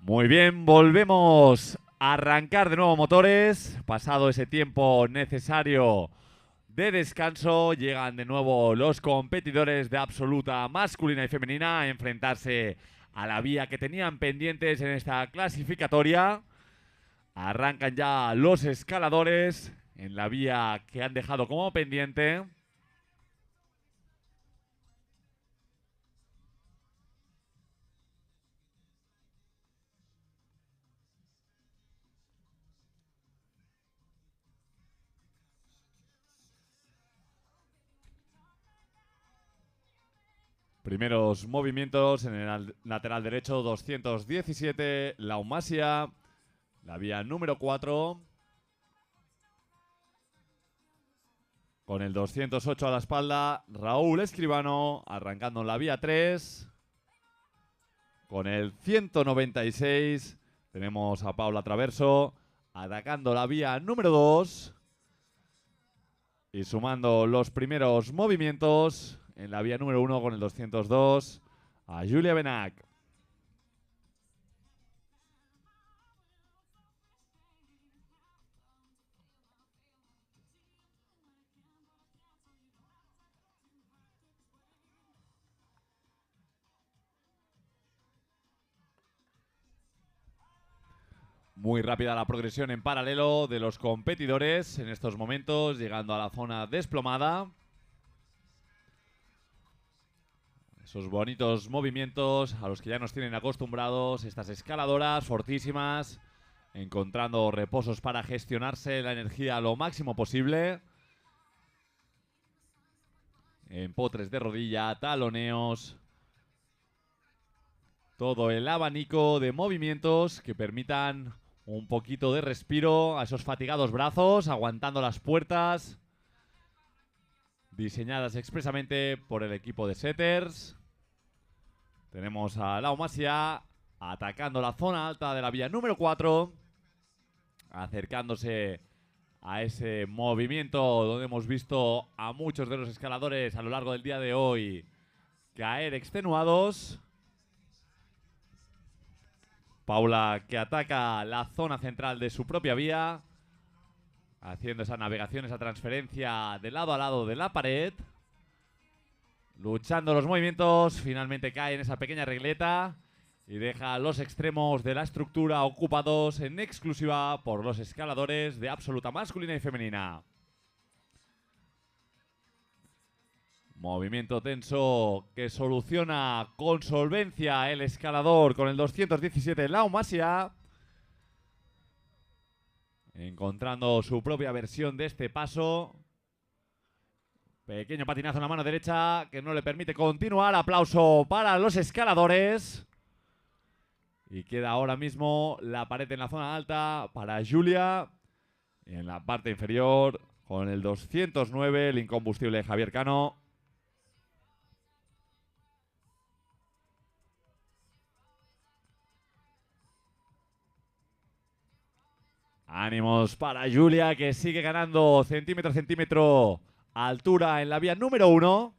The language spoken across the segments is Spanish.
Muy bien, volvemos a arrancar de nuevo motores. Pasado ese tiempo necesario de descanso, llegan de nuevo los competidores de absoluta masculina y femenina a enfrentarse a la vía que tenían pendientes en esta clasificatoria. Arrancan ya los escaladores en la vía que han dejado como pendiente. Primeros movimientos en el lateral derecho, 217, Laumasia, la vía número 4. Con el 208 a la espalda, Raúl Escribano, arrancando en la vía 3. Con el 196 tenemos a Paula Traverso, atacando la vía número 2. Y sumando los primeros movimientos en la vía número 1 con el 202 a Julia Benac. Muy rápida la progresión en paralelo de los competidores en estos momentos, llegando a la zona desplomada. Esos bonitos movimientos a los que ya nos tienen acostumbrados estas escaladoras fortísimas, encontrando reposos para gestionarse la energía lo máximo posible. Empotres de rodilla, taloneos. Todo el abanico de movimientos que permitan un poquito de respiro a esos fatigados brazos, aguantando las puertas diseñadas expresamente por el equipo de setters. Tenemos a Laumasia atacando la zona alta de la vía número 4, acercándose a ese movimiento donde hemos visto a muchos de los escaladores a lo largo del día de hoy caer extenuados. Paula, que ataca la zona central de su propia vía, haciendo esa navegación, esa transferencia de lado a lado de la pared. Luchando los movimientos, finalmente cae en esa pequeña regleta y deja los extremos de la estructura ocupados en exclusiva por los escaladores de absoluta masculina y femenina. Movimiento tenso que soluciona con solvencia el escalador con el 217 Laumasia, encontrando su propia versión de este paso. Pequeño patinazo en la mano derecha que no le permite continuar. Aplauso para los escaladores. Y queda ahora mismo la pared en la zona alta para Julia. Y en la parte inferior con el 209 el incombustible Javier Cano. Ánimos para Julia, que sigue ganando centímetro a centímetro altura en la vía número 1.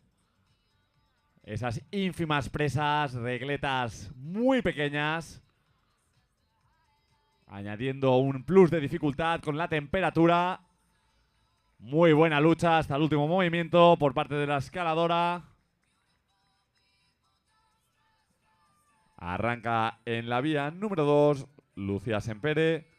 Esas ínfimas presas, regletas muy pequeñas, añadiendo un plus de dificultad con la temperatura. Muy buena lucha hasta el último movimiento por parte de la escaladora. Arranca en la vía número 2 Lucía Sempere.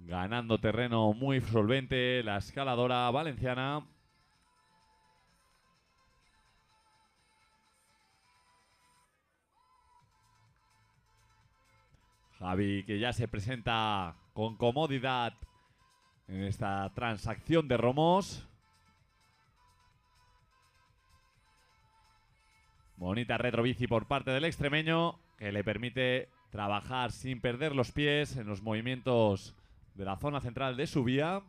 Ganando terreno muy solvente la escaladora valenciana. Javi, que ya se presenta con comodidad en esta transacción de romos. Bonita retrobici por parte del extremeño, que le permite trabajar sin perder los pies en los movimientos de la zona central de su vía.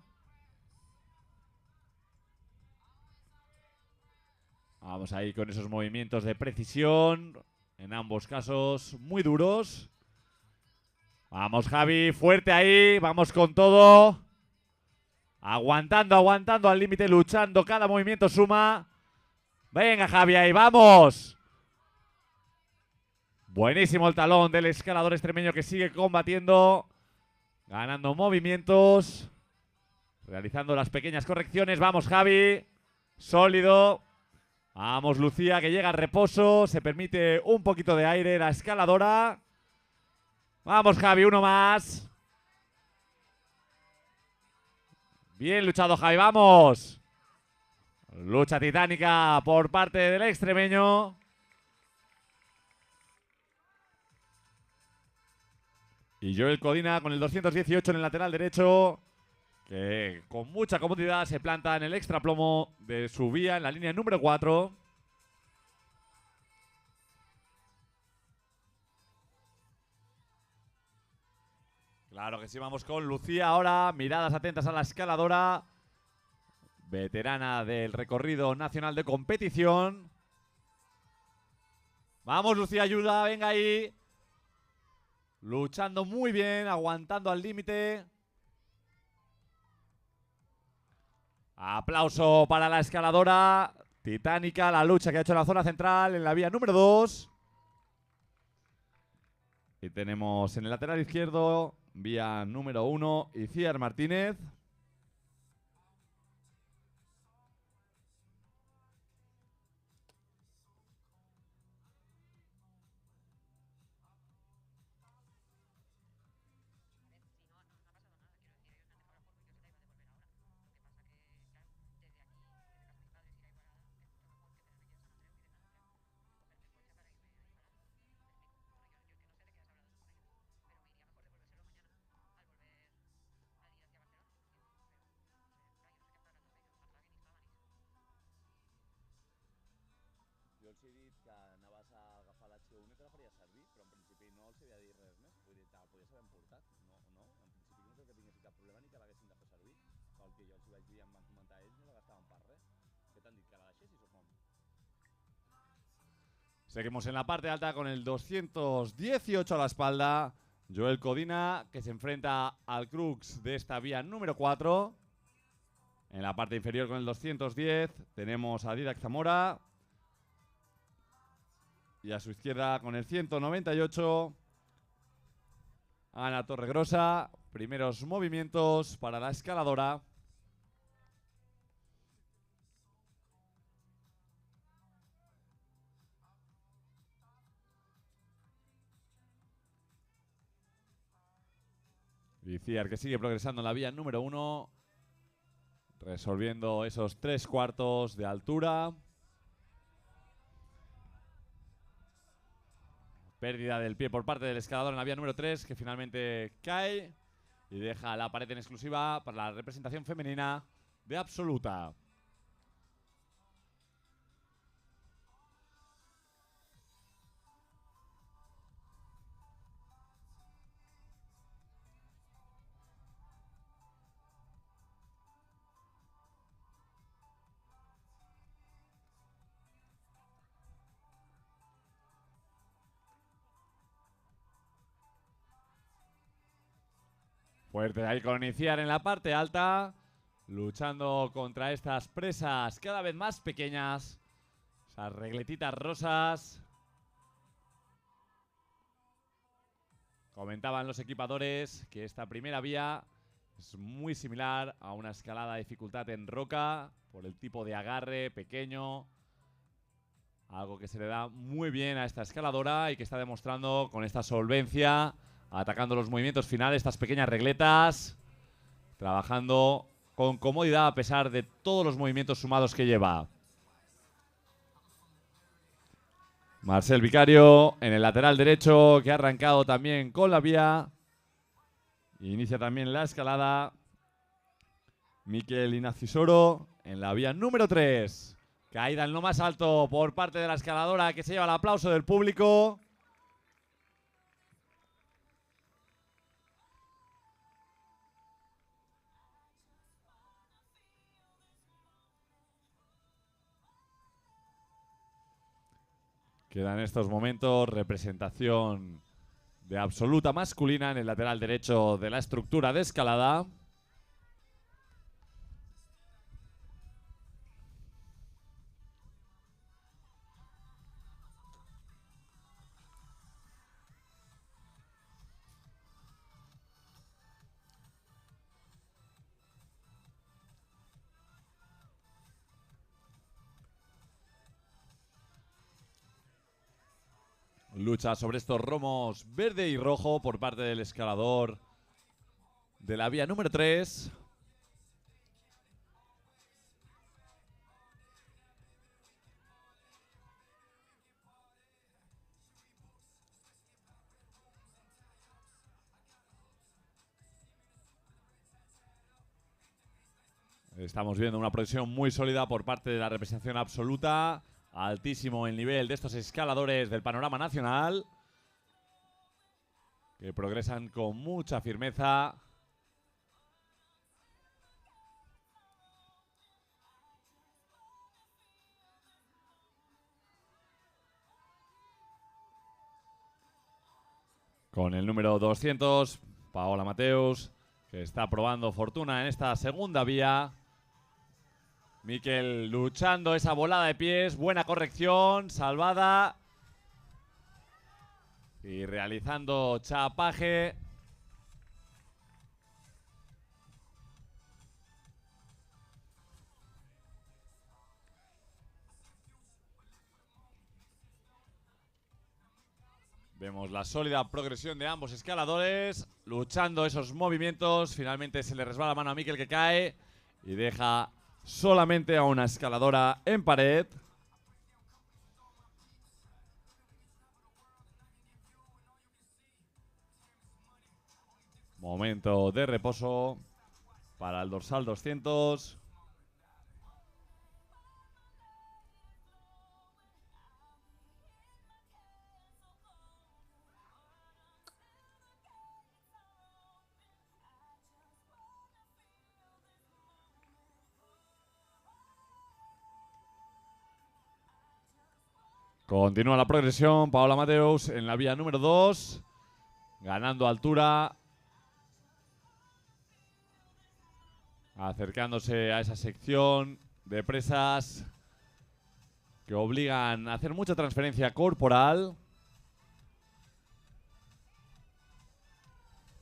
Vamos ahí con esos movimientos de precisión, en ambos casos muy duros. Vamos, Javi, fuerte ahí, vamos con todo. Aguantando, aguantando al límite, luchando, cada movimiento suma. Venga, Javi, ahí vamos. Buenísimo el talón del escalador extremeño que sigue combatiendo, ganando movimientos, realizando las pequeñas correcciones. Vamos, Javi. Sólido. Vamos, Lucía, que llega a reposo. Se permite un poquito de aire la escaladora. Vamos, Javi, uno más. Bien luchado, Javi, vamos. Lucha titánica por parte del extremeño. Y Joel Codina con el 218 en el lateral derecho, que con mucha comodidad se planta en el extra plomo de su vía en la línea número 4. Claro que sí, vamos con Lucía ahora. Miradas atentas a la escaladora, veterana del recorrido nacional de competición. Vamos, Lucía, ayuda, venga ahí. Luchando muy bien, aguantando al límite. Aplauso para la escaladora. Titánica la lucha que ha hecho en la zona central, en la vía número 2. Y tenemos en el lateral izquierdo, vía número 1, Iciar Martínez. Jo els he dit que anaves a agafar l'H1 i te la faria servir, però en principi no els havia dit res més. Vull dir, te la podies haver emportat. No, no, en principi no crec que tinguessin cap problema ni que l'haguessin de fer servir. Pel que jo els hi vaig dir, em van comentar ells, no la gastaven per res. Què t'han dit, que la deixessis o com? Seguimos en la parte alta con el 218 a la espalda. Joel Codina, que se enfrenta al crux de esta vía número 4. En la parte inferior con el 210 tenemos a Didac Zamora. Y a su izquierda con el 198 Ana Torregrosa. Primeros movimientos para la escaladora. Iciar, que sigue progresando en la vía número 1, resolviendo esos 3/4 de altura. Pérdida del pie por parte del escalador en la vía número 3, que finalmente cae y deja la pared en exclusiva para la representación femenina de absoluta. Fuerte ahí con Iciar en la parte alta, luchando contra estas presas cada vez más pequeñas, esas regletitas rosas. Comentaban los equipadores que esta primera vía es muy similar a una escalada de dificultad en roca, por el tipo de agarre pequeño, algo que se le da muy bien a esta escaladora y que está demostrando con esta solvencia, atacando los movimientos finales, estas pequeñas regletas, trabajando con comodidad a pesar de todos los movimientos sumados que lleva. Marcel Vicario en el lateral derecho, que ha arrancado también con la vía. Inicia también la escalada. Miquel Inacisoro en la vía número 3. Caída en lo más alto por parte de la escaladora, que se lleva el aplauso del público. Queda en estos momentos representación de absoluta masculina en el lateral derecho de la estructura de escalada. lucha sobre estos romos verde y rojo por parte del escalador de la vía número 3. Estamos viendo una progresión muy sólida por parte de la representación absoluta. Altísimo el nivel de estos escaladores del panorama nacional, que progresan con mucha firmeza. Con el número 200, Paola Mateus, que está probando fortuna en esta segunda vía. Mikel luchando esa volada de pies, buena corrección, salvada. Y realizando chapaje. Vemos la sólida progresión de ambos escaladores, luchando esos movimientos. Finalmente se le resbala la mano a Mikel, que cae y deja solamente a una escaladora en pared. Momento de reposo para el dorsal 200. Continúa la progresión, Paola Mateus en la vía número 2, ganando altura, acercándose a esa sección de presas que obligan a hacer mucha transferencia corporal.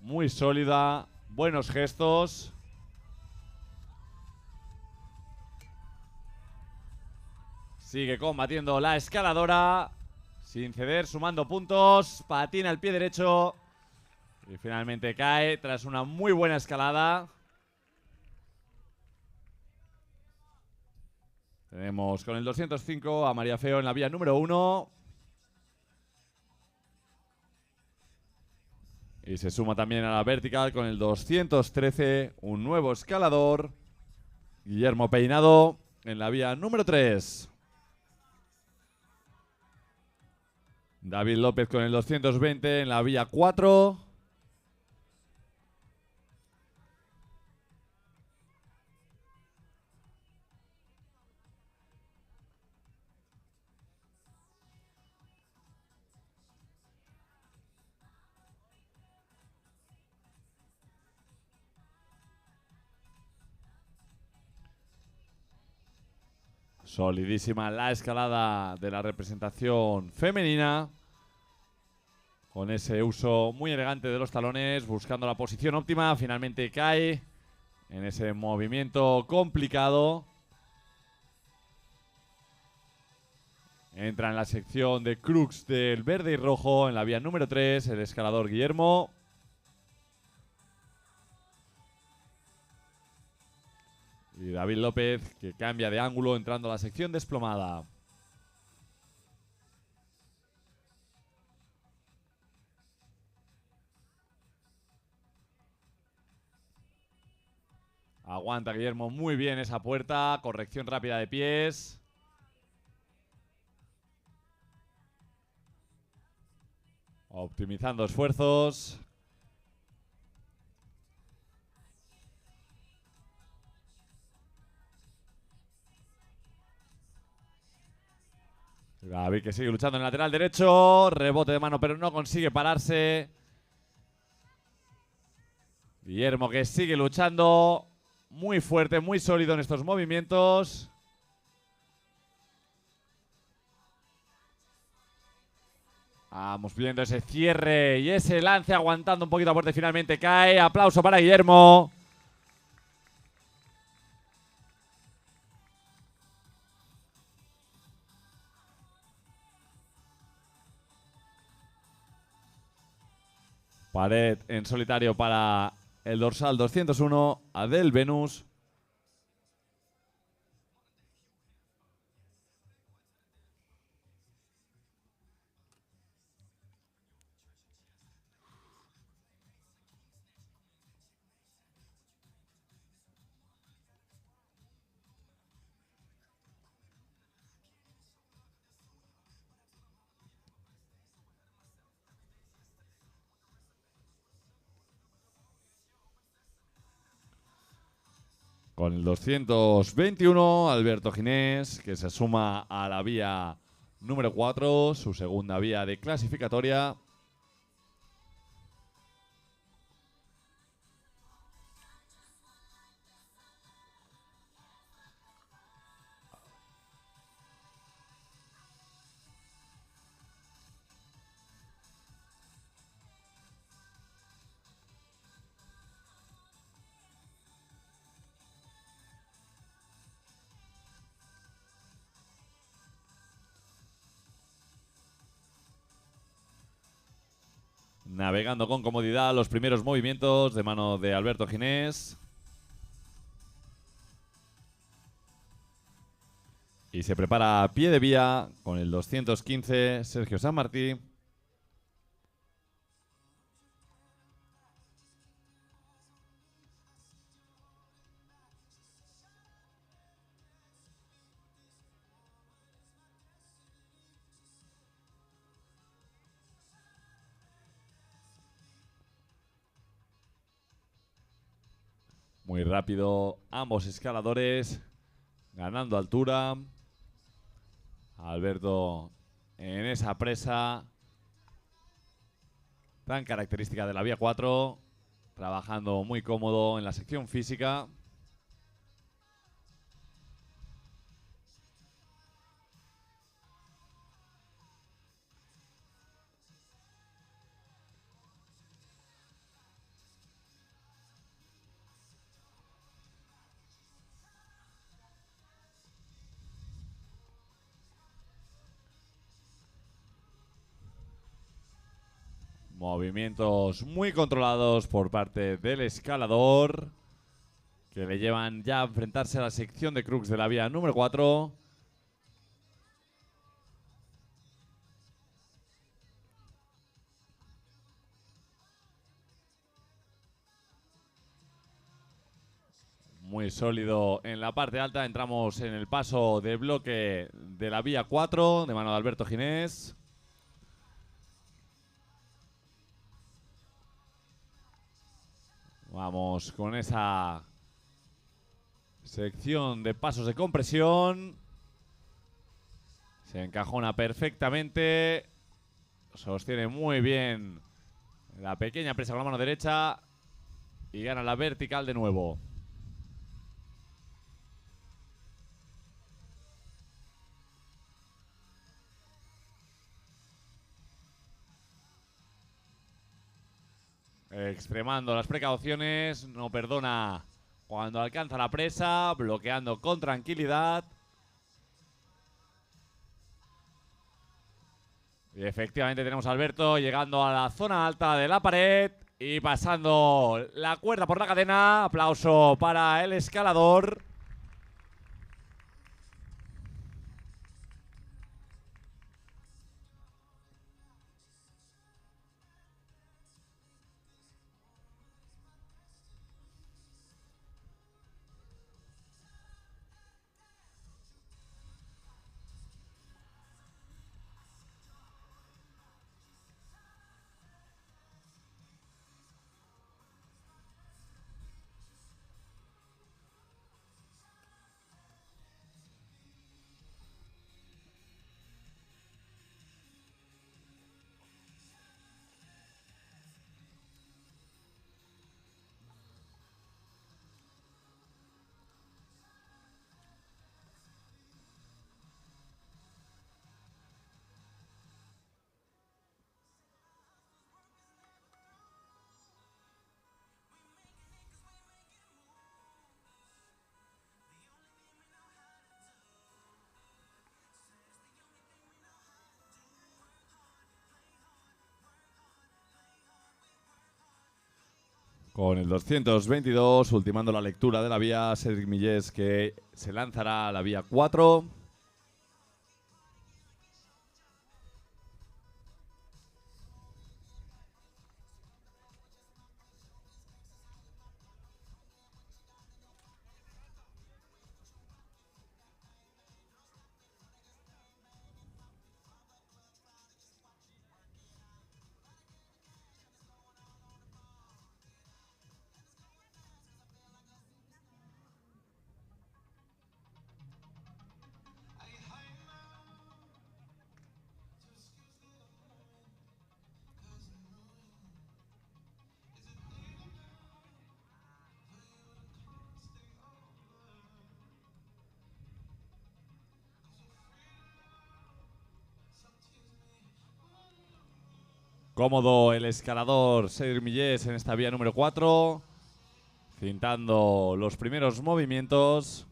Muy sólida, buenos gestos. Sigue combatiendo la escaladora, sin ceder, sumando puntos. Patina el pie derecho y finalmente cae tras una muy buena escalada. Tenemos con el 205 a María Feo en la vía número 1. Y se suma también a la vertical con el 213, un nuevo escalador, Guillermo Peinado, en la vía número 3. David López con el 220 en la vía 4. Solidísima la escalada de la representación femenina, con ese uso muy elegante de los talones, buscando la posición óptima. Finalmente cae en ese movimiento complicado. Entra en la sección de crux del verde y rojo en la vía número 3, el escalador Guillermo. Y David López, que cambia de ángulo entrando a la sección desplomada. Aguanta Guillermo muy bien esa puerta. Corrección rápida de pies. Optimizando esfuerzos. David, que sigue luchando en el lateral derecho. Rebote de mano, pero no consigue pararse. Guillermo, que sigue luchando. Muy fuerte, muy sólido en estos movimientos. Vamos viendo ese cierre y ese lance, aguantando un poquito a puerta y finalmente cae. Aplauso para Guillermo. Pared en solitario para el dorsal 201, Adel Venus. Con el 221, Alberto Ginés, que se suma a la vía número 4, su segunda vía de clasificatoria. Navegando con comodidad los primeros movimientos de mano de Alberto Ginés. Y se prepara a pie de vía con el 215 Sergio San Martí. Muy rápido ambos escaladores, ganando altura. Alberto en esa presa tan característica de la vía 4, trabajando muy cómodo en la sección física. Movimientos muy controlados por parte del escalador, que le llevan ya a enfrentarse a la sección de crux de la vía número 4. Muy sólido en la parte alta. Entramos en el paso de bloque de la vía 4 de mano de Alberto Ginés. Vamos con esa sección de pasos de compresión. Se encajona perfectamente. Sostiene muy bien la pequeña presa con la mano derecha. Y gana la vertical de nuevo. Extremando las precauciones. No perdona cuando alcanza la presa. Bloqueando con tranquilidad. Y efectivamente tenemos a Alberto llegando a la zona alta de la pared y pasando la cuerda por la cadena. Aplauso para el escalador. Con el 222, ultimando la lectura de la vía, Cedric Millés, que se lanzará a la vía 4. Cómodo el escalador Cedric Millés en esta vía número 4, cintando los primeros movimientos.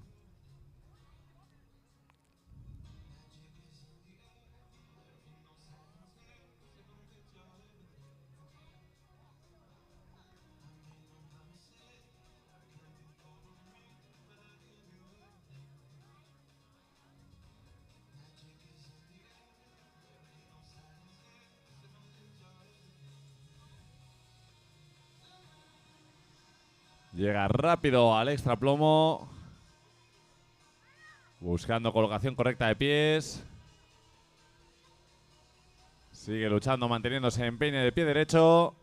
Llega rápido al extra plomo, buscando colocación correcta de pies. Sigue luchando, manteniéndose en peine de pie derecho.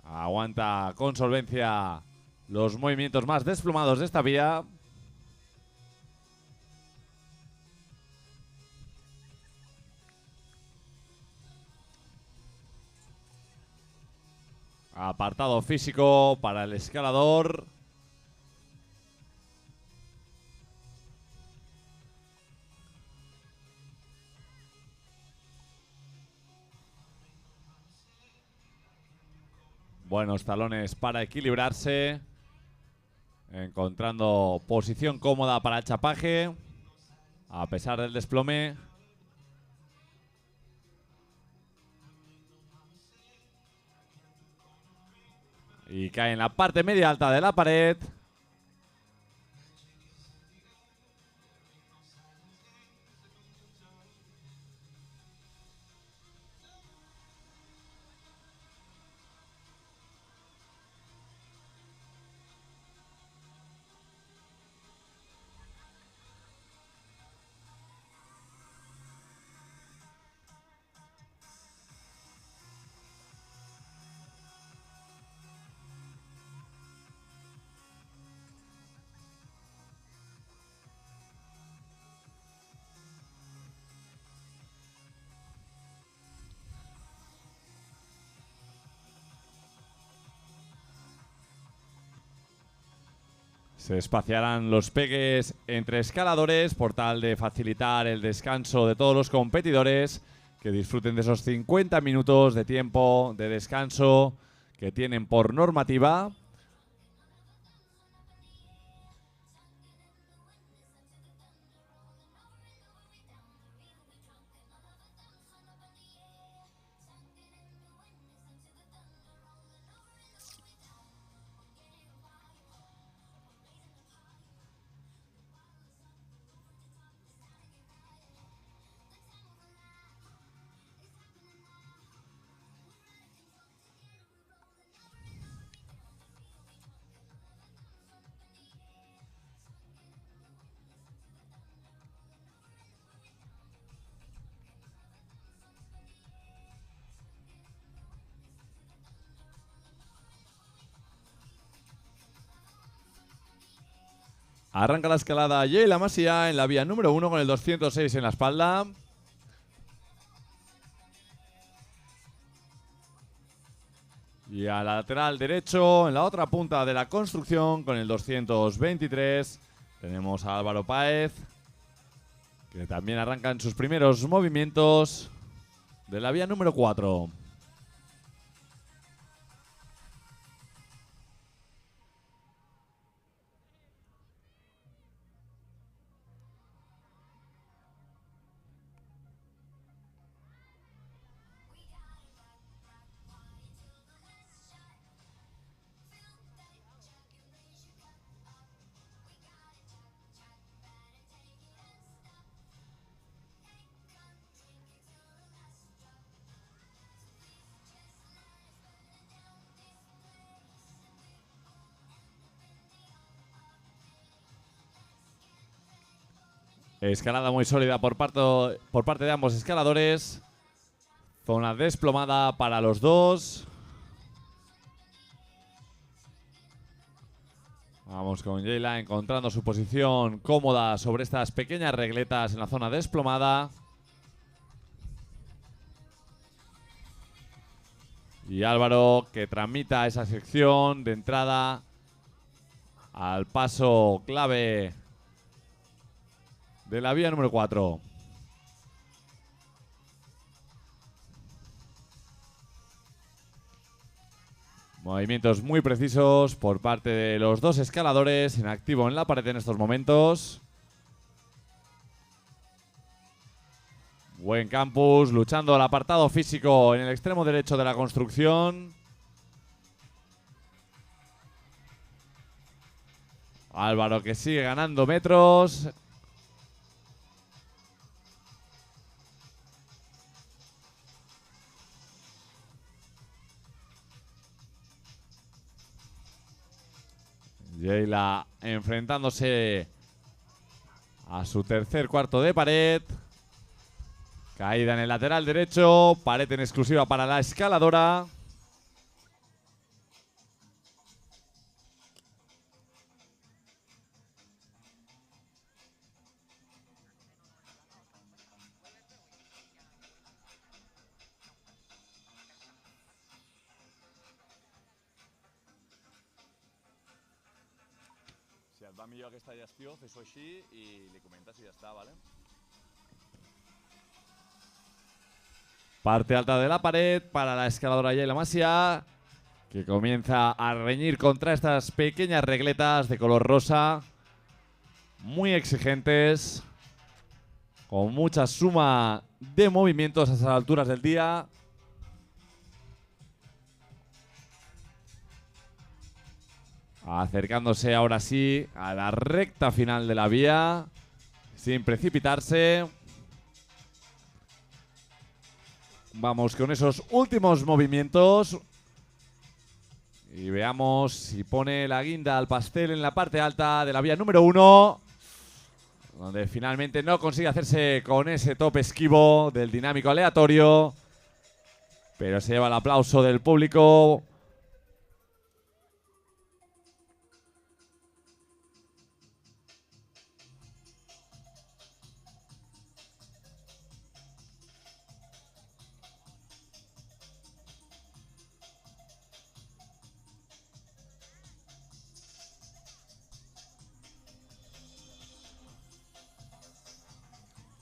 Aguanta con solvencia los movimientos más desplomados de esta vía. Apartado físico para el escalador. Buenos talones para equilibrarse. Encontrando posición cómoda para el chapaje, a pesar del desplome. Y cae en la parte media alta de la pared. Se espaciarán los pegues entre escaladores por tal de facilitar el descanso de todos los competidores, que disfruten de esos 50 minutos de tiempo de descanso que tienen por normativa. Arranca la escalada Jay Lamassia en la vía número 1 con el 206 en la espalda. Y al lateral derecho, en la otra punta de la construcción, con el 223, tenemos a Álvaro Páez, que también arranca en sus primeros movimientos de la vía número 4. Escalada muy sólida por parte de ambos escaladores. Zona desplomada para los dos. Vamos con Jayla encontrando su posición cómoda sobre estas pequeñas regletas en la zona desplomada. Y Álvaro que tramita esa sección de entrada al paso clave de la vía número 4. Movimientos muy precisos por parte de los dos escaladores en activo en la pared en estos momentos. Buen campus, luchando el apartado físico en el extremo derecho de la construcción. Álvaro que sigue ganando metros. Jayla enfrentándose a su tercer cuarto de pared. Caída en el lateral derecho. Pared en exclusiva para la escaladora. Si et va millor aquesta gestió, fes-ho així i li comentes i ja està, ¿vale? Parte alta de la pared para la escaladora Jayla Masia, que comienza a reñir contra estas pequeñas regletas de color rosa, muy exigentes, con mucha suma de movimientos a esas alturas del día. Acercándose ahora sí a la recta final de la vía, sin precipitarse. Vamos con esos últimos movimientos y veamos si pone la guinda al pastel en la parte alta de la vía número 1, donde finalmente no consigue hacerse con ese top esquivo del dinámico aleatorio, pero se lleva el aplauso del público.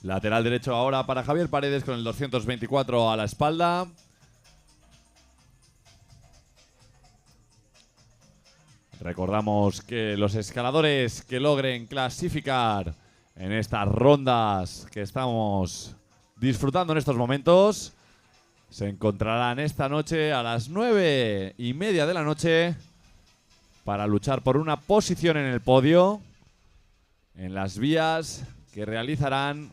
Lateral derecho ahora para Javier Paredes con el 224 a la espalda. Recordamos que los escaladores que logren clasificar en estas rondas que estamos disfrutando en estos momentos se encontrarán esta noche a las 9:30 de la noche para luchar por una posición en el podio en las vías que realizarán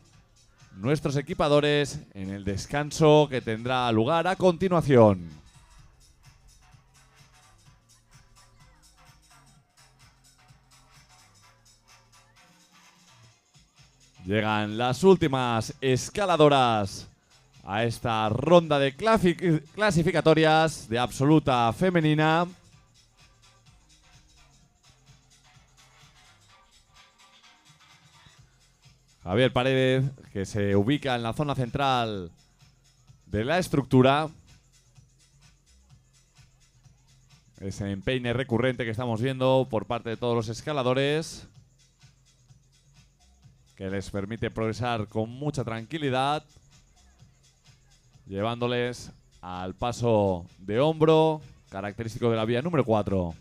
nuestros equipadores en el descanso que tendrá lugar a continuación. Llegan las últimas escaladoras a esta ronda de clasificatorias de absoluta femenina. Javier Paredes, que se ubica en la zona central de la estructura. Ese empeine recurrente que estamos viendo por parte de todos los escaladores, que les permite progresar con mucha tranquilidad, llevándoles al paso de hombro, característico de la vía número 4.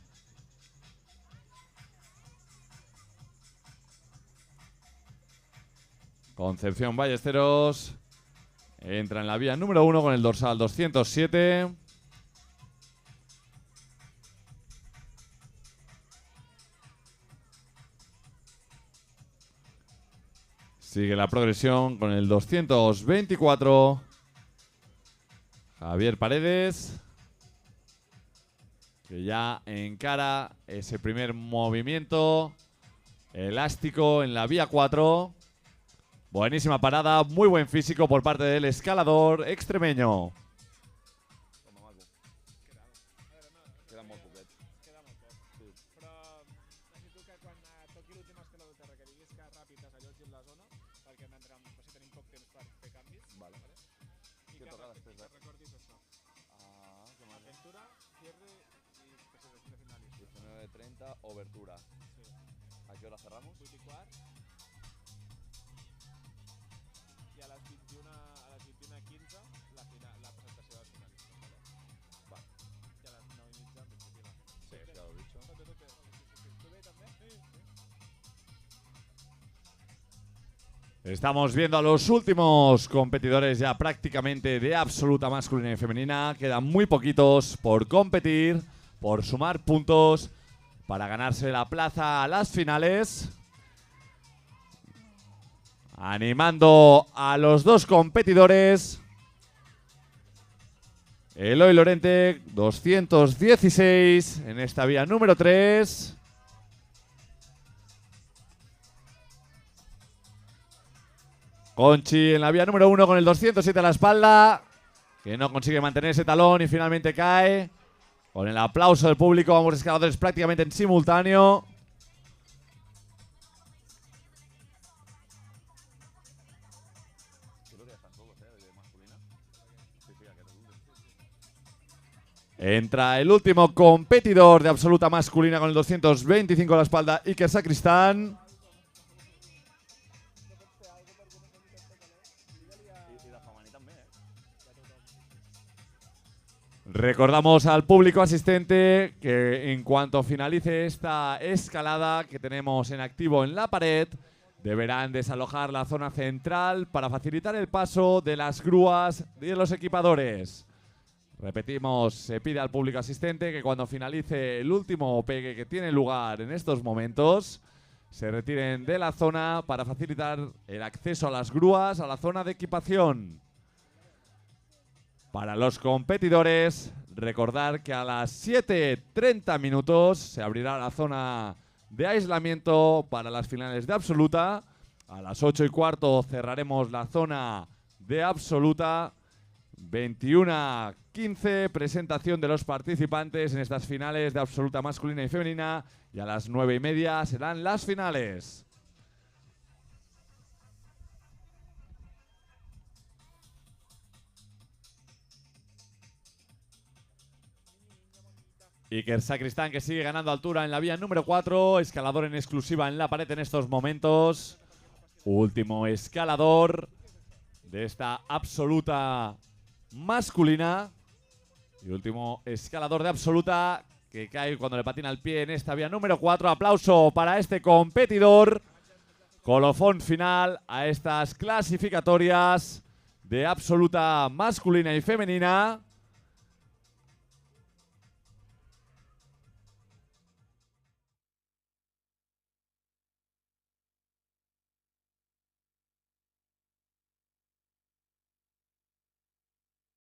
Concepción Ballesteros entra en la vía número 1 con el dorsal 207. Sigue la progresión con el 224. Javier Paredes, que ya encara ese primer movimiento elástico en la vía 4. Buenísima parada, muy buen físico por parte del escalador extremeño. Queda molt poquet. Queda molt poc. Sí. Però necessito que quan toqui l'últim escalador terra que diguis que ràpid desallotgi la zona, perquè hem d'entrar, així tenim poc temps per fer canvis. Vale. I Què que, toca i després que de- recordis això. Ah, que mal. Aventura, cierre i que se define finalista. 19:30, obertura. Sí. ¿A qué hora cerramos? 8 i quart. I a les 21:15 la presentació dels finalistes. Vale? Vale. I a les 9:30 en principi la. Sí, ya lo he dicho. Tope. Tu bé també? Sí. Estamos viendo a los últimos competidores ya prácticamente de absoluta masculina y femenina. Quedan muy poquitos por competir, por sumar puntos para ganarse la plaza a las finales. Animando a los dos competidores. Eloy Lorente, 216 en esta vía número 3. Conchi en la vía número 1 con el 207 a la espalda, que no consigue mantener ese talón y finalmente cae. Con el aplauso del público, vamos escaladores prácticamente en simultáneo. Creo que ya están todos, de masculina. Sí, a que redunde. Entra el último competidor de absoluta masculina con el 225 a la espalda, Iker Sacristán. Y la femení també, Recordamos al público asistente que en cuanto finalice esta escalada que tenemos en activo en la pared, deberán desalojar la zona central para facilitar el paso de las grúas y de los equipadores. Repetimos, se pide al público asistente que cuando finalice el último pegue que tiene lugar en estos momentos, se retiren de la zona para facilitar el acceso a las grúas a la zona de equipación. Para los competidores, recordar que a las 7:30 minutos se abrirá la zona de aislamiento para las finales de absoluta. A las 8:15 cerraremos la zona de absoluta. 21:15, presentación de los participantes en estas finales de absoluta masculina y femenina. Y a las 9:30 serán las finales. Iker Sacristán, que sigue ganando altura en la vía número 4. Escalador en exclusiva en la pared en estos momentos. Último escalador de esta absoluta masculina. Y último escalador de absoluta que cae cuando le patina el pie en esta vía número 4. Aplauso para este competidor. Colofón final a estas clasificatorias de absoluta masculina y femenina.